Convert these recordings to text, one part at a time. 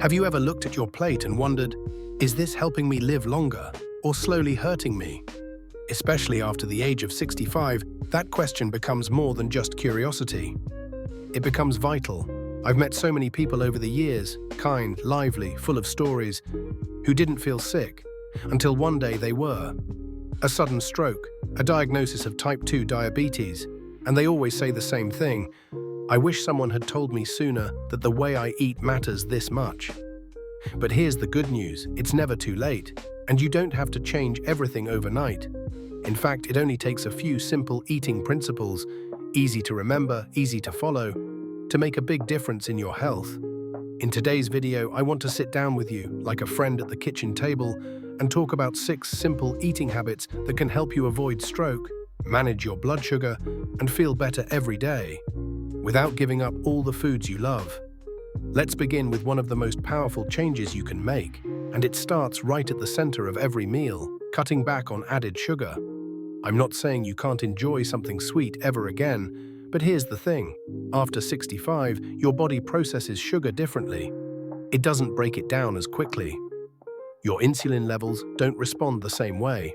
Have you ever looked at your plate and wondered, is this helping me live longer or slowly hurting me? Especially after the age of 65, that question becomes more than just curiosity. It becomes vital. I've met so many people over the years, kind, lively, full of stories, who didn't feel sick, until one day they were. A sudden stroke, a diagnosis of type 2 diabetes, and they always say the same thing: I wish someone had told me sooner that the way I eat matters this much. But here's the good news: it's never too late, and you don't have to change everything overnight. In fact, it only takes a few simple eating principles, easy to remember, easy to follow, to make a big difference in your health. In today's video, I want to sit down with you, like a friend at the kitchen table, and talk about 6 simple eating habits that can help you avoid stroke, manage your blood sugar, and feel better every day, without giving up all the foods you love. Let's begin with one of the most powerful changes you can make, and it starts right at the center of every meal: cutting back on added sugar. I'm not saying you can't enjoy something sweet ever again, but here's the thing: after 65, your body processes sugar differently. It doesn't break it down as quickly. Your insulin levels don't respond the same way.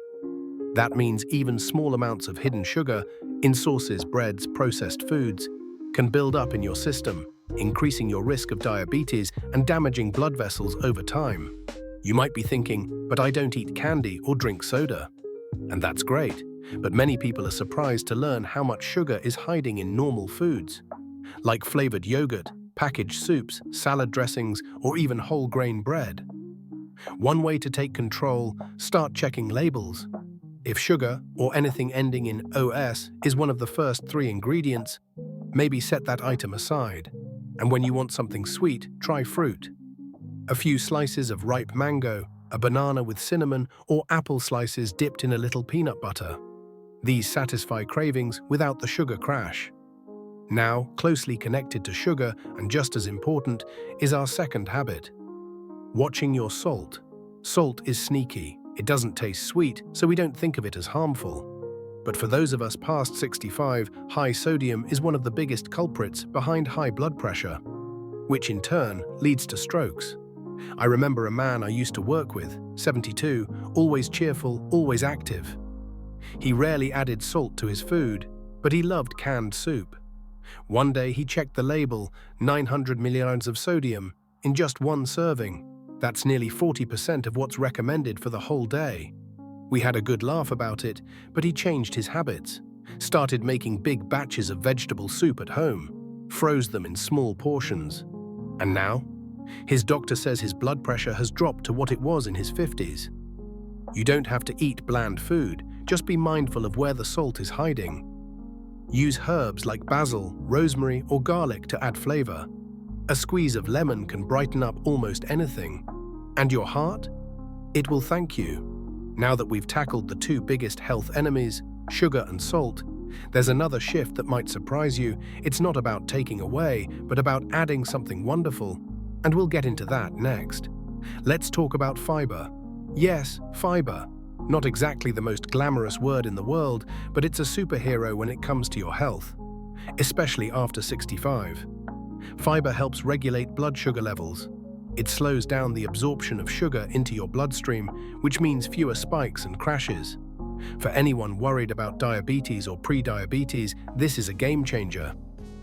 That means even small amounts of hidden sugar in sauces, breads, processed foods can build up in your system, increasing your risk of diabetes and damaging blood vessels over time. You might be thinking, but I don't eat candy or drink soda. And that's great, but many people are surprised to learn how much sugar is hiding in normal foods, like flavored yogurt, packaged soups, salad dressings, or even whole grain bread. One way to take control: start checking labels. If sugar, or anything ending in OS, is one of the first 3 ingredients, maybe set that item aside. And when you want something sweet, try fruit. A few slices of ripe mango, a banana with cinnamon, or apple slices dipped in a little peanut butter. These satisfy cravings without the sugar crash. Now, closely connected to sugar, and just as important, is our second habit: watching your salt. Salt is sneaky. It doesn't taste sweet, so we don't think of it as harmful. But for those of us past 65, high sodium is one of the biggest culprits behind high blood pressure, which in turn leads to strokes. I remember a man I used to work with, 72, always cheerful, always active. He rarely added salt to his food, but he loved canned soup. One day he checked the label: 900 milligrams of sodium in just one serving. That's nearly 40% of what's recommended for the whole day. We had a good laugh about it, but he changed his habits, started making big batches of vegetable soup at home, froze them in small portions. And now, his doctor says his blood pressure has dropped to what it was in his 50s. You don't have to eat bland food, just be mindful of where the salt is hiding. Use herbs like basil, rosemary, or garlic to add flavor. A squeeze of lemon can brighten up almost anything. And your heart? It will thank you. Now that we've tackled the 2 biggest health enemies, sugar and salt, there's another shift that might surprise you. It's not about taking away, but about adding something wonderful. And we'll get into that next. Let's talk about fiber. Yes, fiber. Not exactly the most glamorous word in the world, but it's a superhero when it comes to your health, especially after 65. Fiber helps regulate blood sugar levels. It slows down the absorption of sugar into your bloodstream, which means fewer spikes and crashes. For anyone worried about diabetes or pre-diabetes, this is a game changer.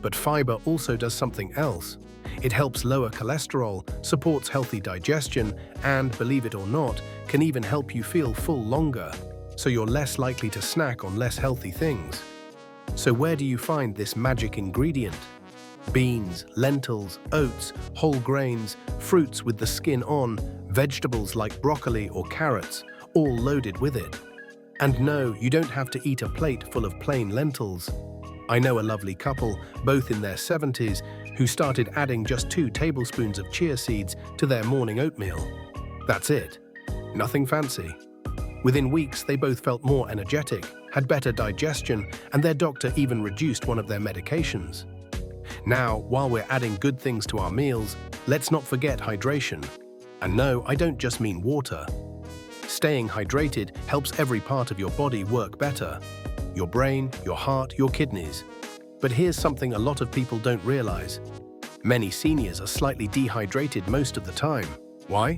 But fiber also does something else. It helps lower cholesterol, supports healthy digestion, and, believe it or not, can even help you feel full longer, so you're less likely to snack on less healthy things. So where do you find this magic ingredient? Beans, lentils, oats, whole grains, fruits with the skin on, vegetables like broccoli or carrots, all loaded with it. And no, you don't have to eat a plate full of plain lentils. I know a lovely couple, both in their 70s, who started adding just 2 tablespoons of chia seeds to their morning oatmeal. That's it. Nothing fancy. Within weeks, they both felt more energetic, had better digestion, and their doctor even reduced one of their medications. Now, while we're adding good things to our meals, let's not forget hydration. And no, I don't just mean water. Staying hydrated helps every part of your body work better: your brain, your heart, your kidneys. But here's something a lot of people don't realize. Many seniors are slightly dehydrated most of the time. Why?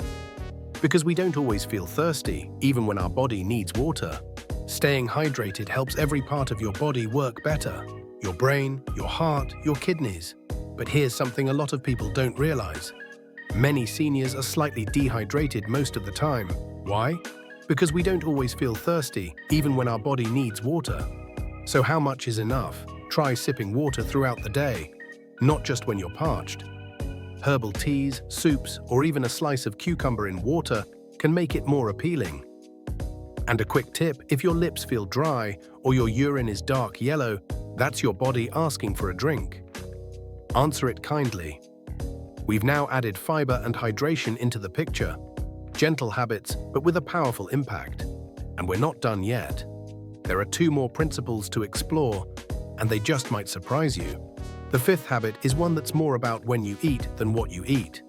Because we don't always feel thirsty, even when our body needs water. Staying hydrated helps every part of your body work better. Your brain, your heart, your kidneys. But here's something a lot of people don't realize. Many seniors are slightly dehydrated most of the time. Why? Because we don't always feel thirsty, even when our body needs water. So how much is enough? Try sipping water throughout the day, not just when you're parched. Herbal teas, soups, or even a slice of cucumber in water can make it more appealing. And a quick tip, if your lips feel dry or your urine is dark yellow, that's your body asking for a drink. Answer it kindly. We've now added fiber and hydration into the picture. Gentle habits, but with a powerful impact. And we're not done yet. There are 2 more principles to explore, and they just might surprise you. The 5th habit is one that's more about when you eat than what you eat.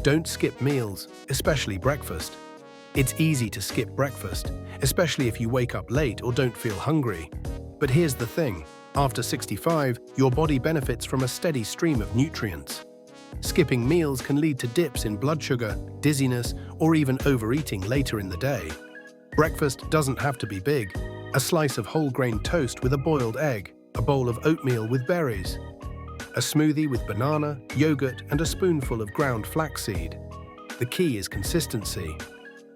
Don't skip meals, especially breakfast. It's easy to skip breakfast, especially if you wake up late or don't feel hungry. But here's the thing, after 65, your body benefits from a steady stream of nutrients. Skipping meals can lead to dips in blood sugar, dizziness, or even overeating later in the day. Breakfast doesn't have to be big. A slice of whole grain toast with a boiled egg, a bowl of oatmeal with berries, a smoothie with banana, yogurt, and a spoonful of ground flaxseed. The key is consistency.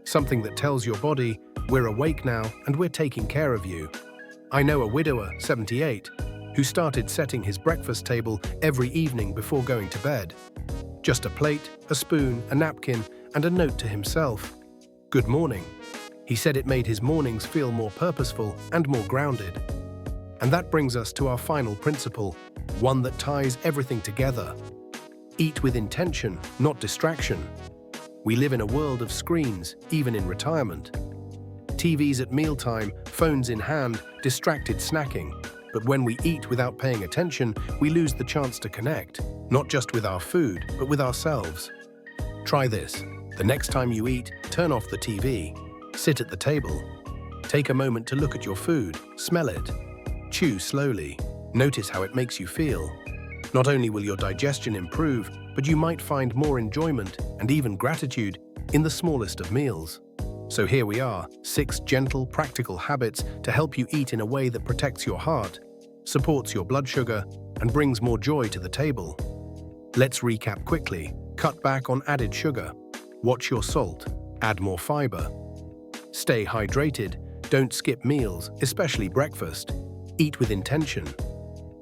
Something that tells your body, we're awake now and we're taking care of you. I know a widower, 78, who started setting his breakfast table every evening before going to bed. Just a plate, a spoon, a napkin, and a note to himself. Good morning. He said it made his mornings feel more purposeful and more grounded. And that brings us to our final principle, one that ties everything together. Eat with intention, not distraction. We live in a world of screens, even in retirement. TVs at mealtime, phones in hand, distracted snacking. But when we eat without paying attention, we lose the chance to connect, not just with our food, but with ourselves. Try this. The next time you eat, turn off the TV. Sit at the table. Take a moment to look at your food, smell it. Chew slowly. Notice how it makes you feel. Not only will your digestion improve, but you might find more enjoyment and even gratitude in the smallest of meals. So here we are, 6 gentle, practical habits to help you eat in a way that protects your heart, supports your blood sugar, and brings more joy to the table. Let's recap quickly. Cut back on added sugar. Watch your salt. Add more fiber. Stay hydrated. Don't skip meals, especially breakfast. Eat with intention.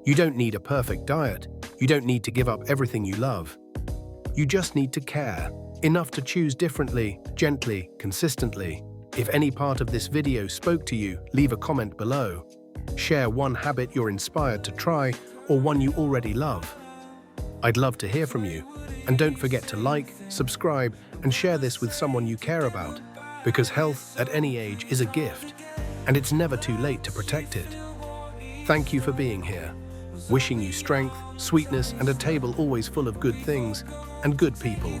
You don't need a perfect diet. You don't need to give up everything you love. You just need to care. Enough to choose differently, gently, consistently. If any part of this video spoke to you, leave a comment below. Share one habit you're inspired to try or one you already love. I'd love to hear from you. And don't forget to like, subscribe, and share this with someone you care about. Because health at any age is a gift, and it's never too late to protect it. Thank you for being here. Wishing you strength, sweetness, and a table always full of good things and good people.